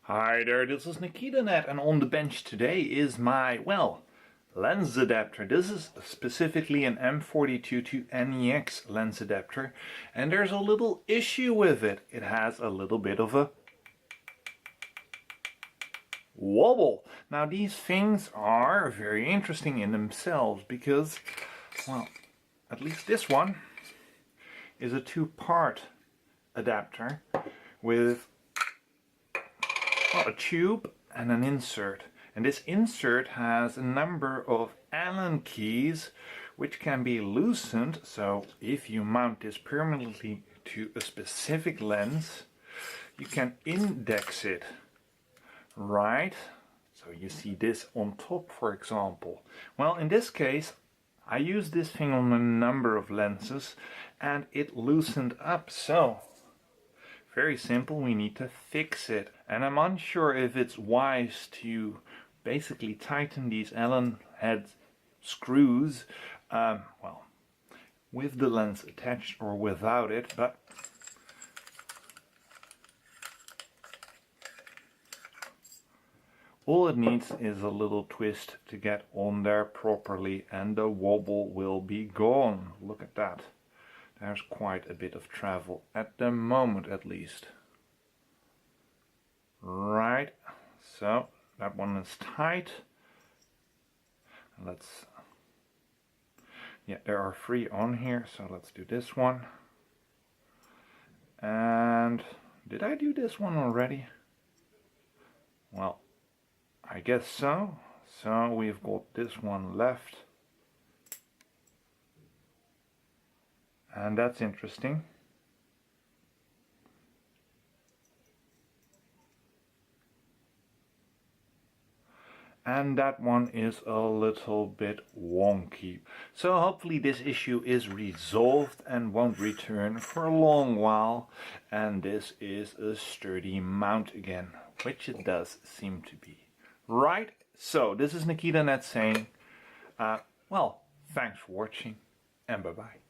Hi there, this is NikitaNet, and on the bench today is my, lens adapter. This is specifically an M42 to NEX lens adapter, and there's a little issue with it. It has a little bit of a wobble. Now these things are very interesting in themselves because, at least this one is a two-part adapter with a tube and an insert, and this insert has a number of Allen keys which can be loosened. So if you mount this permanently to a specific lens, you can index it, right? So you see this on top, for example. Well, in this case I use this thing on a number of lenses and it loosened up. So very simple, we need to fix it. And I'm unsure if it's wise to basically tighten these Allen head screws, with the lens attached or without it, but all it needs is a little twist to get on there properly and the wobble will be gone. Look at that. There's quite a bit of travel, at the moment at least. Right, so that one is tight. There are 3 on here, so let's do this one. And did I do this one already? Well, I guess so. So we've got this one left. And that's interesting. And that one is a little bit wonky. So hopefully this issue is resolved and won't return for a long while. And this is a sturdy mount again, which it does seem to be. Right, so this is NikitaNet saying, thanks for watching and bye-bye.